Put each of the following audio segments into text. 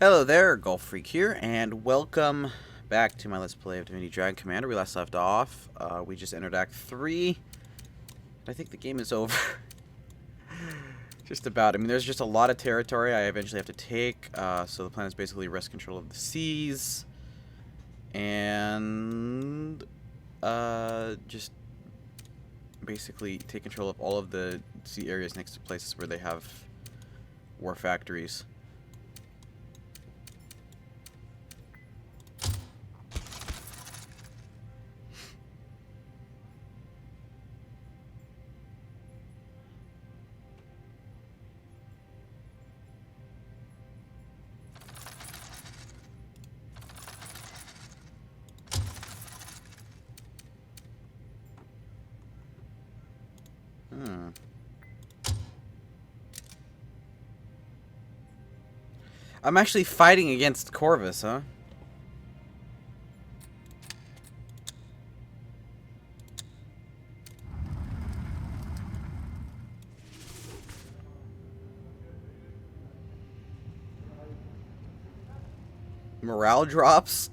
Hello there, Golf Freak here, and welcome back to my Let's Play of Divinity Dragon Commander. We last left off. We just entered Act 3. I think the game is over. Just about. I mean, there's just a lot of territory I eventually have to take, so the plan is basically wrest control of the seas. And just basically take control of all of the sea areas next to places where they have war factories. I'm actually fighting against Corvus, huh? Morale drops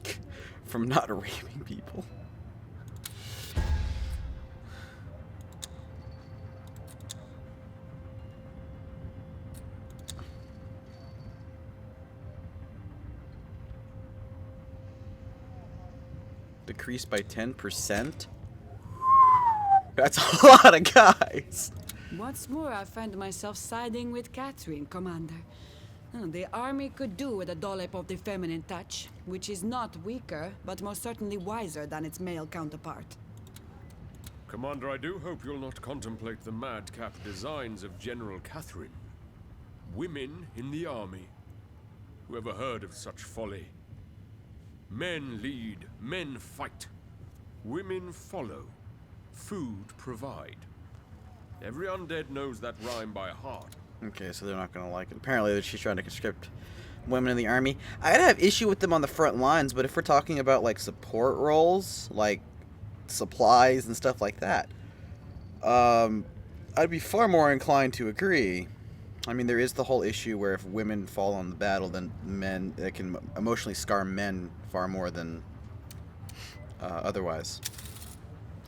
from not raping people. Decreased by 10%? That's a lot of guys. What's more, I find myself siding with Catherine, Commander. The army could do with a dollop of the feminine touch, which is not weaker, but most certainly wiser than its male counterpart. Commander, I do hope you'll not contemplate the madcap designs of General Catherine. Women in the army. Who ever heard of such folly? Men lead, men fight. Women follow. Food provide. Every undead knows that rhyme by heart. Okay, so they're not gonna like it. Apparently, she's trying to conscript women in the army. I'd have issue with them on the front lines, but if we're talking about like support roles, like supplies and stuff like that, I'd be far more inclined to agree. I mean, there is the whole issue where if women fall on the battle, then men, it can emotionally scar men far more than otherwise.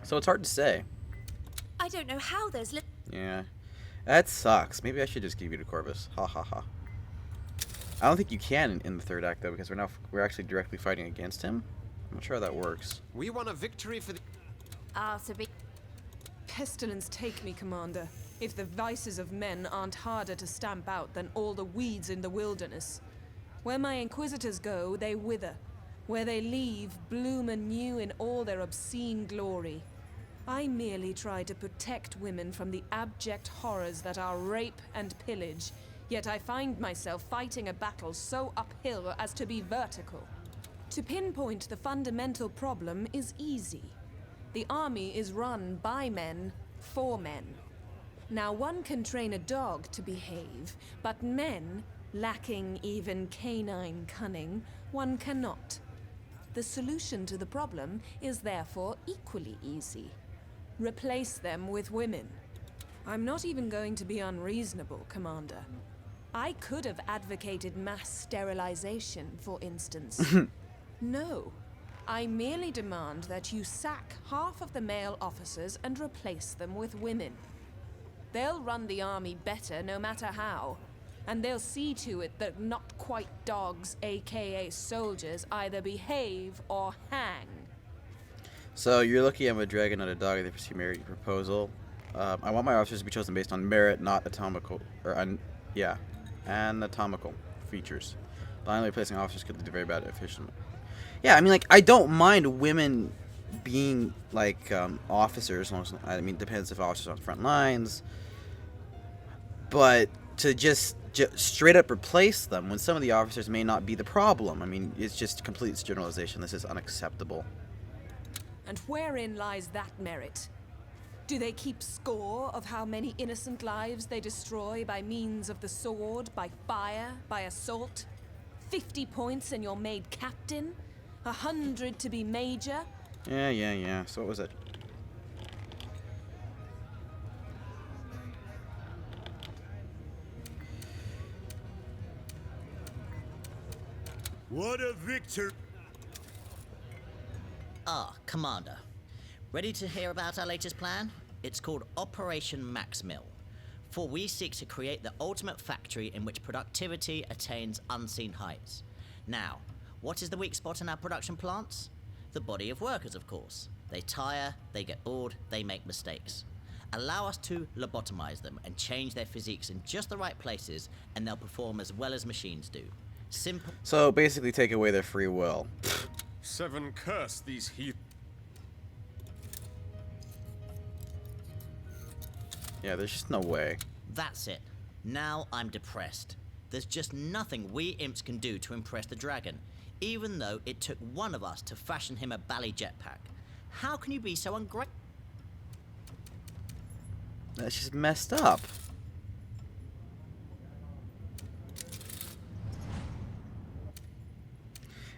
So it's hard to say. I don't know how those Yeah, that sucks. Maybe I should just give you to Corvus. Ha ha ha. I don't think you can in the third act though, because we're actually directly fighting against him. I'm not sure how that works. We won a victory for the... so be Pestilence take me, Commander, if the vices of men aren't harder to stamp out than all the weeds in the wilderness. Where my inquisitors go, they wither. Where they leave, bloom anew in all their obscene glory. I merely try to protect women from the abject horrors that are rape and pillage, yet I find myself fighting a battle so uphill as to be vertical. To pinpoint the fundamental problem is easy. The army is run by men, for men. Now one can train a dog to behave, but men, lacking even canine cunning, one cannot. The solution to the problem is therefore equally easy. Replace them with women. I'm not even going to be unreasonable, Commander. I could have advocated mass sterilization, for instance. No. I merely demand that you sack half of the male officers and replace them with women. They'll run the army better no matter how, and they'll see to it that not quite dogs, aka soldiers, either behave or hang. So you're lucky I'm a dragon, not a dog. They pursue merit proposal. I want my officers to be chosen based on merit, not anatomical features. Blindly replacing officers could lead to very bad efficiency. Yeah, I mean, like, I don't mind women being like officers. I mean, it depends if officers are on the front lines. But to just straight up replace them when some of the officers may not be the problem, I mean, it's just complete generalization. This is unacceptable. And wherein lies that merit? Do they keep score of how many innocent lives they destroy by means of the sword, by fire, by assault? 50 points and you're made captain? 100 to be major? Yeah. So what was it? What a victory! Ah, Commander. Ready to hear about our latest plan? It's called Operation Max Mill. For we seek to create the ultimate factory in which productivity attains unseen heights. Now, what is the weak spot in our production plants? The body of workers, of course. They tire, they get bored, they make mistakes. Allow us to lobotomize them and change their physiques in just the right places, and they'll perform as well as machines do. Simple. So basically, take away their free will. Seven curse these heathens. Yeah, there's just no way. That's it. Now I'm depressed. There's just nothing we imps can do to impress the dragon, even though it took one of us to fashion him a bally jetpack. How can you be so ungrateful? That's just messed up.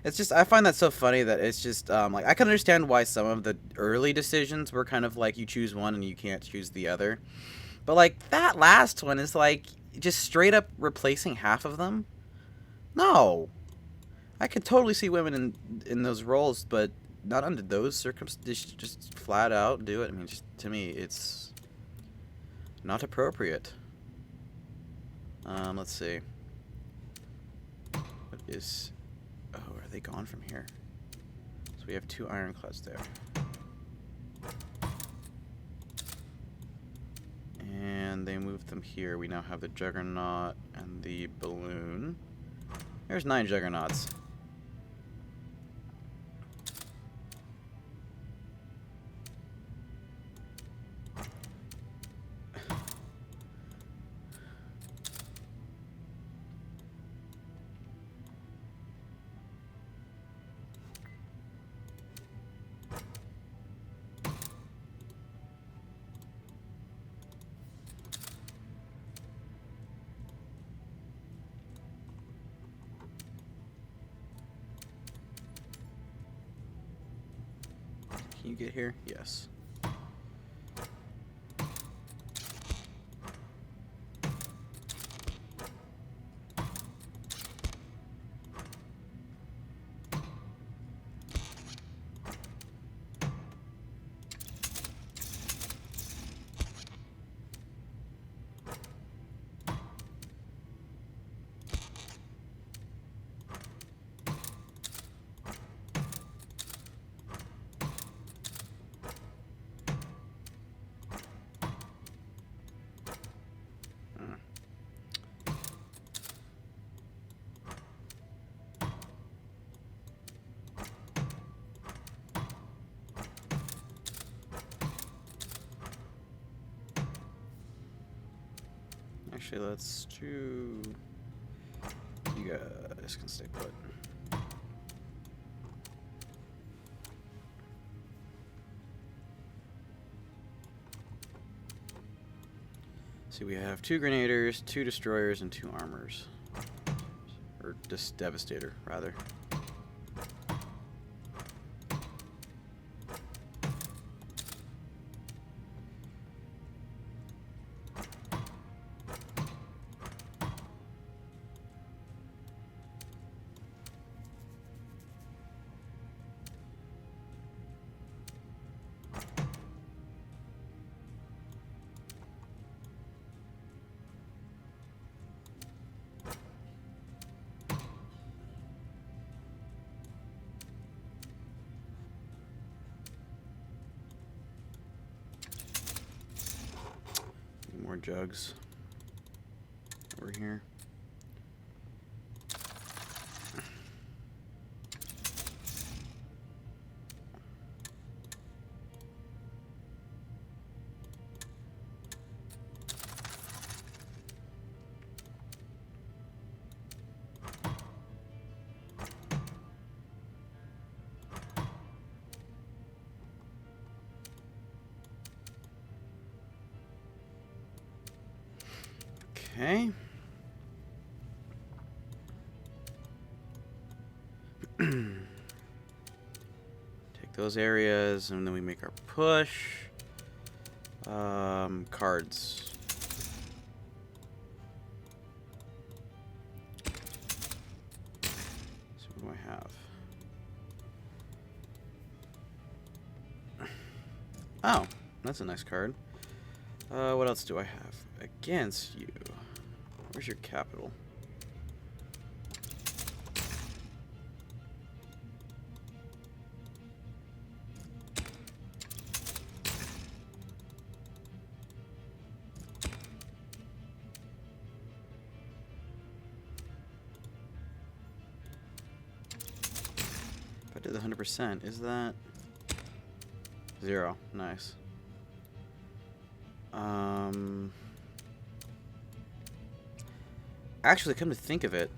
It's just, I find that so funny that it's just, like, I can understand why some of the early decisions were kind of like you choose one and you can't choose the other. But, like, that last one is, like, just straight up replacing half of them? No. I could totally see women in those roles, but not under those circumstances. Just flat out do it. I mean, just, to me, it's not appropriate. Let's see. What is... Oh, are they gone from here? So we have 2 ironclads there. And they moved them here. We now have the Juggernaut and the Balloon. There's 9 Juggernauts. Can you get here? Yes. Actually, let's do... You guys can stay put. See, we have 2 Grenadiers, 2 Destroyers, and 2 Armors. Or just Devastator, rather. More jugs over here. Okay. Take those areas, and then we make our push. Cards. So do I have? Oh, that's a nice card. What else do I have? Against you. Where's your capital? If I did the 100%, is that 0? Nice. Actually, come to think of it,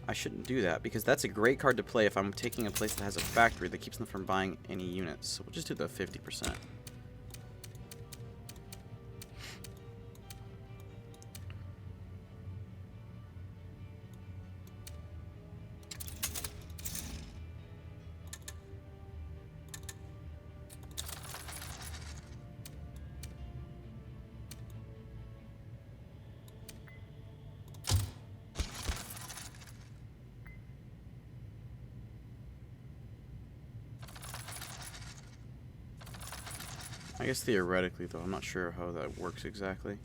I shouldn't do that because that's a great card to play if I'm taking a place that has a factory that keeps them from buying any units. So we'll just do the 50%. I guess theoretically, though, I'm not sure how that works exactly.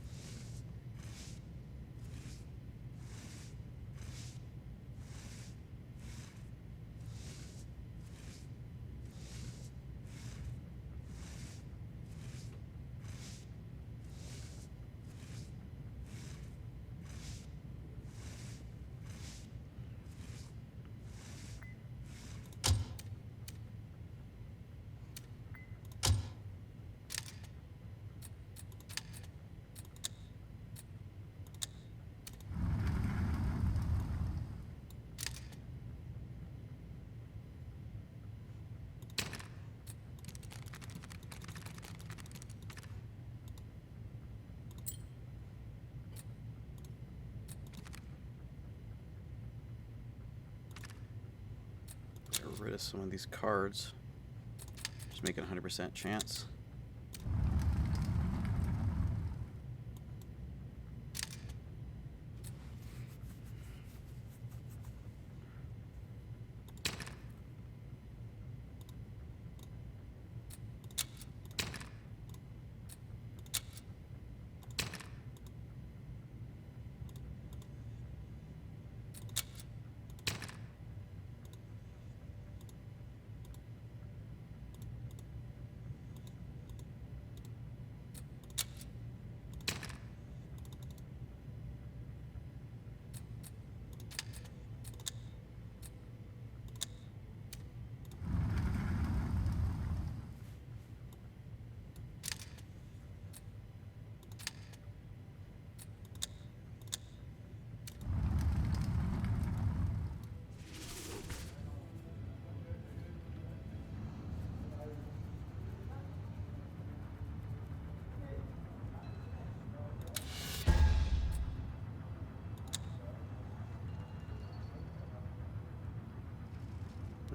Get rid of some of these cards. Just make it 100% chance.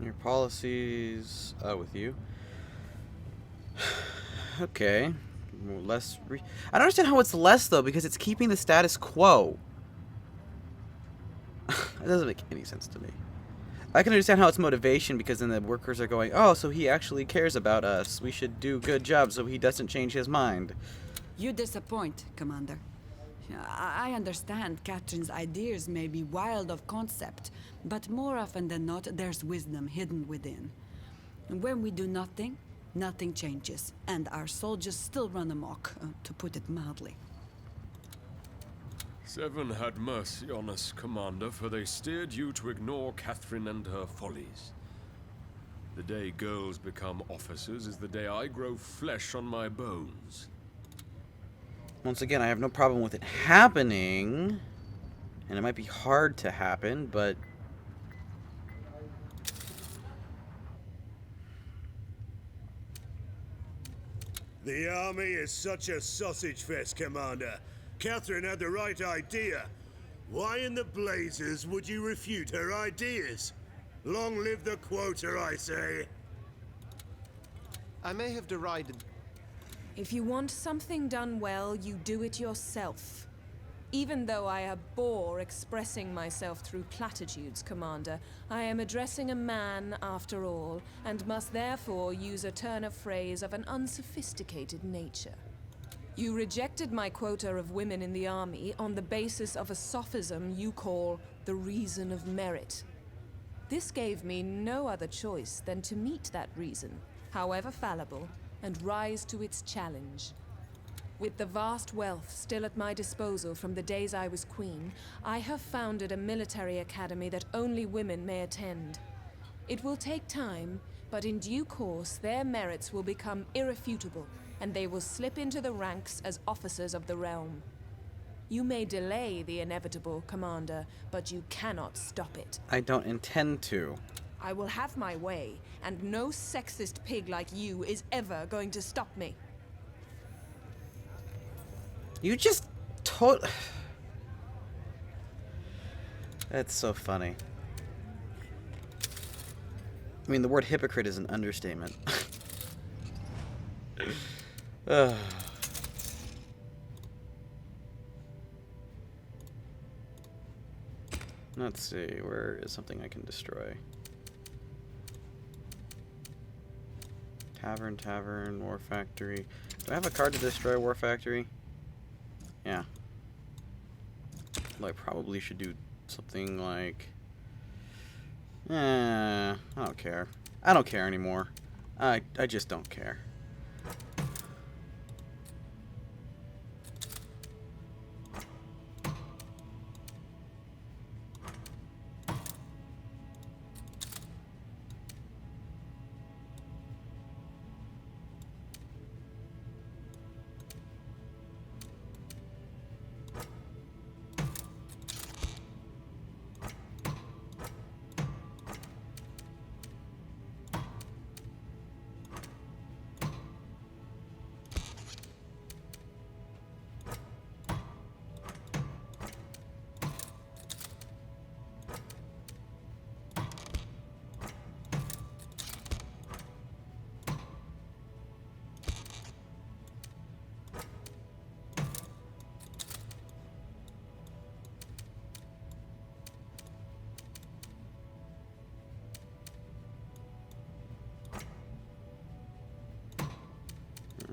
Your policies with you. Okay. Less. I don't understand how it's less though, because it's keeping the status quo. It doesn't make any sense to me. I can understand how it's motivation because then the workers are going, oh, so he actually cares about us. We should do good jobs so he doesn't change his mind. You disappoint, Commander. I understand Catherine's ideas may be wild of concept, but more often than not, there's wisdom hidden within. And when we do nothing, nothing changes, and our soldiers still run amok, to put it mildly. Seven had mercy on us, Commander, for they steered you to ignore Catherine and her follies. The day girls become officers is the day I grow flesh on my bones. Once again, I have no problem with it happening, and it might be hard to happen, but... The army is such a sausage fest, Commander. Catherine had the right idea. Why in the blazes would you refute her ideas? Long live the quota, I say. I may have derided... If you want something done well, you do it yourself. Even though I abhor expressing myself through platitudes, Commander, I am addressing a man after all, and must therefore use a turn of phrase of an unsophisticated nature. You rejected my quota of women in the army on the basis of a sophism you call the reason of merit. This gave me no other choice than to meet that reason, however fallible, and rise to its challenge. With the vast wealth still at my disposal from the days I was queen, I have founded a military academy that only women may attend. It will take time, but in due course their merits will become irrefutable, and they will slip into the ranks as officers of the realm. You may delay the inevitable, Commander, but you cannot stop it. I don't intend to. I will have my way, and no sexist pig like you is ever going to stop me. You just That's so funny. I mean, the word hypocrite is an understatement. Let's see, where is something I can destroy? Tavern, War Factory. Do I have a card to destroy War Factory? Yeah. Well, I probably should do something like... I don't care. I don't care anymore. I just don't care.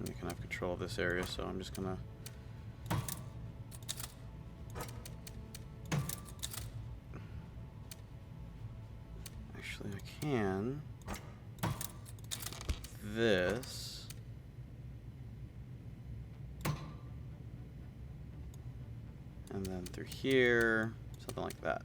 You can have control of this area, so I'm just gonna... Actually, I can... This... And then through here, something like that.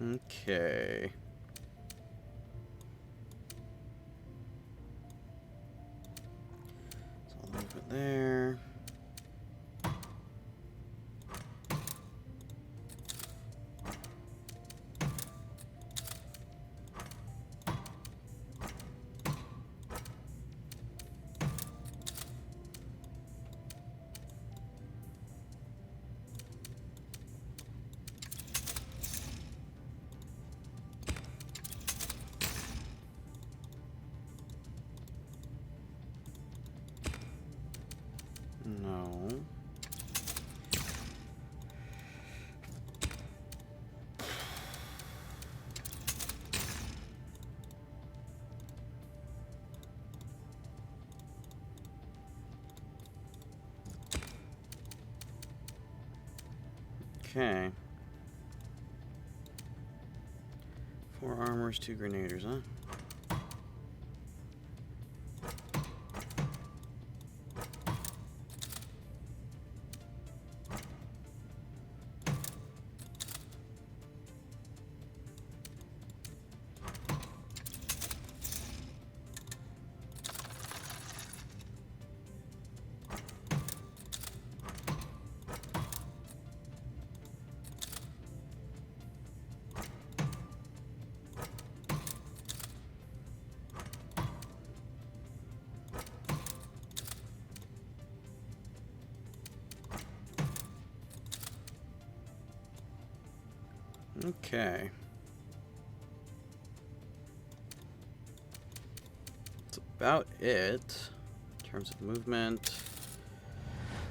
Okay. So I'll move it there. No. Okay. 4 armors, 2 grenadiers, huh? Okay. That's about it in terms of movement.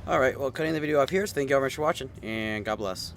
Alright, well, cutting the video off here, so thank you all very much for watching, and God bless.